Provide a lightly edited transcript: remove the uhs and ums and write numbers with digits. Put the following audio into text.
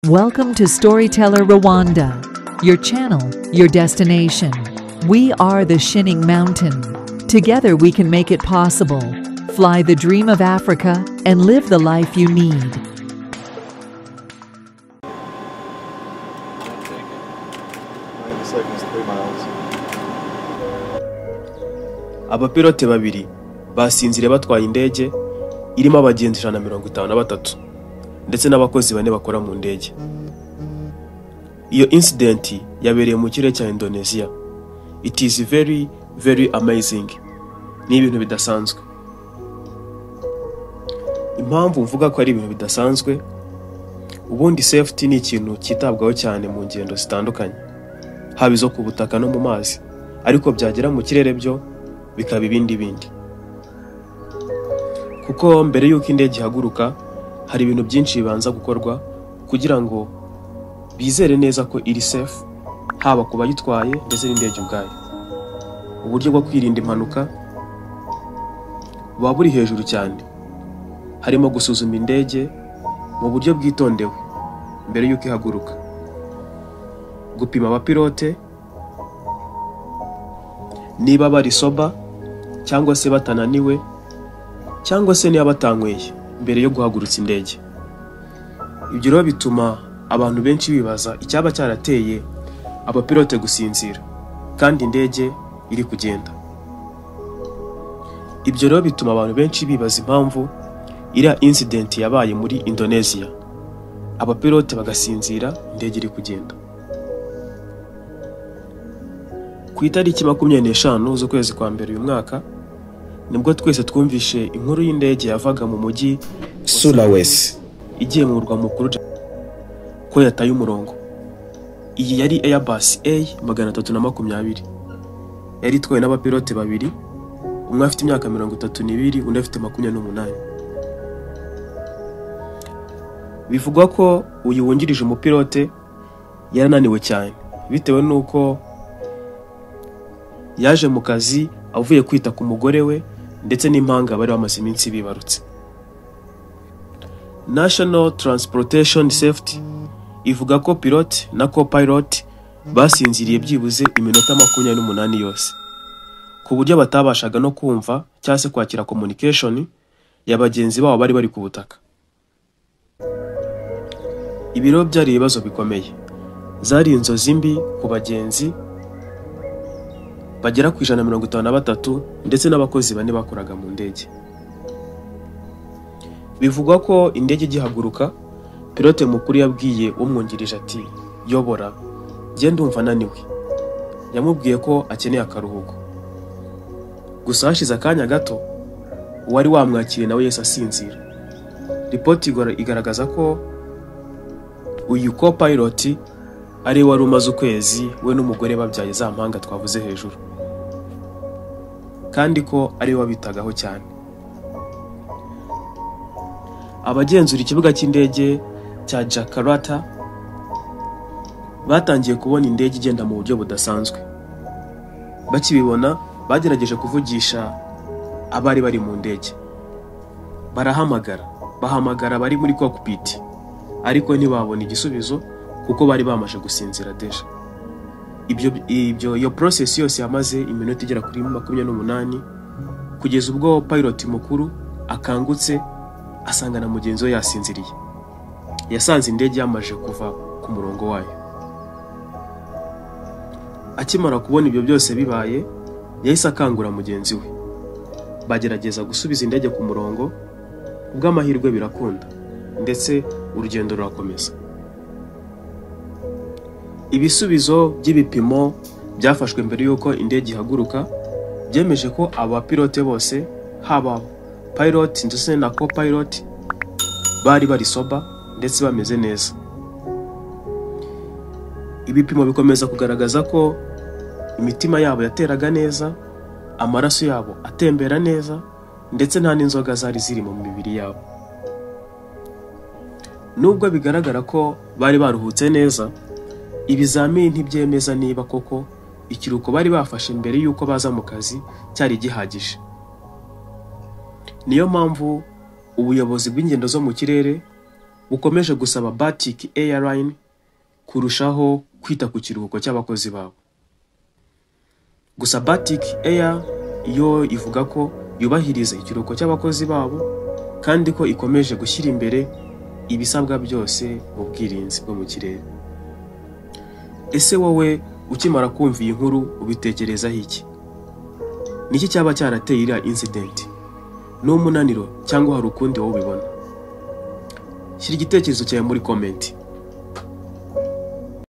Welcome to StorytellerRwanda, your channel, your destination. We are the Shining Mountain. Together we can make it possible. Fly the dream of Africa and live the life you need. Abapilote babiri basinziriye batwaye indege irimo abagenzi 153 ndetse n'abakozi 4 bakora mu ndege. Iyo incident yabereye mu kirere cya Indonesia. It is very amazing. Ni ibintu bidasanzwe. Impamvu mvuga ko ari ibintu bidasanzwe, ubundi safety ni ikintu kitabwaho cyane mu ngendo zitandukanye, haba izo ku butaka no mu mazi, ariko byagera mu kirere byo bikaba ibindi. Kuko mbere yuko indege ihaguruka hari ibintu byinshi bibanza gukorwa kugira ngo bizere neza ko iri safe, haba kuba yitwaye ndetse n'indege ubwayo. Uburyo bwo kwirinda impanuka buba buri hejuru cyane, harimo gusuzuma indege mu buryo bwitondewe mbere yuko ihaguruka, gupima abapilote niba bari soba cyangwa se batananiwe cyangwa se niba batanyweye mbere yo guhagurutsa indege. Ibyo rero bituma abantu benshi bibaza icyaba cyarateye abapilote gusinzira kandi indege iri kugenda. Ibyo rero bituma abantu benshi bibaza impamvu iriya incident yabaye muri Indonesia, abapilote bagasinzira indege iri kugenda. Ku itariki 25 z'ukwezi kwa mbere uyu mwaka nibwo twese twumvishe inkuru y'indege yavaga mu mujyi Sulawesi igiye mu murwa mukuru ko yataye umurongo. Iyi yari Airbus A320, yari itwaye n'abapilote babiri, umwe afite imyaka 32 undi afite 28. Bivugwa ko uyu wungirije umupilote yarananiwe cyane bitewe nuko yaje mu kazi avuye kwita ku mugore we ndetse n'impanga bari bamaze iminsi bibarutse. National Transportation Safety ivuga ko pilot na co-pilot basinziriye byibuze iminota 28 yose, ku buryo batabashaga no kumva cyangwa se kwakira communication y'abagenzi babo bari ku butaka. Ibiro byari ibibazo bikomeye, zari inzozi mbi ku bagenzi bagera ku 153 ndetse n'abakozi 4 bakoraga mu ndege. Bivugwa ko indege igihaguruka, pilote mukuru yabwiye umwungirije ati yobora genda umva naniwe, yamubwiye ko akeneye akaruhuko. Gusa hashize akanya gato wari wamwakiriye nawe yese asinzira. Report igaragaza ko uyu co-pilot ari wari umaze ukwezi we n'umugore babyaye za mpanga twavuze hejuru, kandi ko ari wabitagaho cyane. Abagenzura ikibuga cy'indege cya Jakarta batangiye kubona indege igenda mu buryo budasanzwe. Bakibibona bagerageje kuvugisha abari bari mu ndege, bahamagara bari muri cockpit, ariko ntibabona igisubizo kuko bari bamaje gusinzira deja. Iyo process yose yamaze iminota igera kuri 28 kugeza ubwo pilot mukuru akangutse asanga na mugenzi we yasinziriye. Yasanze indege yamaje kuva ku murongo wayo. Akimara kubona ibyo byose bibaye, yahise akangura mugenzi we. Bagerageza gusubiza indege ku murongo, ubw'amahirwe birakunda ndetse urugendo rurakomeza. Ibisubizo by'ibipimo byafashwe mbere yuko indege ihaguruka byemeje ko abapilote bose, haba pilot ndetse na co-pilot, bari soba ndetse bameze neza. Ibipimo bikomeza kugaragaza ko imitima yabo yateraga neza, amaraso yabo atembera neza ndetse nta n'inzoga zari ziri mu mibiri yabo. Nubwo bigaragara ko bari baruhutse neza, ibizamini ntibyemeza niba koko ikiruko bari bafashe mbere yuko baza mu kazi cyari gihagije. Niyo mpamvu ubuyobozi bw'ingendo zo mu kirere bukomeje gusaba Batik Airline kurushaho kwita ku kiruhuko cy'abakozi babo. Gusa Batik Air yo ivuga ko yubahiriza ikiruhuko cy'abakozi babo kandi ko ikomeje gushyira imbere ibisabwa byose mu bwirinzi bwo mu kirere. Ese wowe ukimara kumva iyi nkuru ubitekerezaho iki? Niki cyaba cyarateye iriya incident? N'umunaniro cyangwa hari ukundi wowe ubibona? Shyira igitekerezo cyawe muri comment.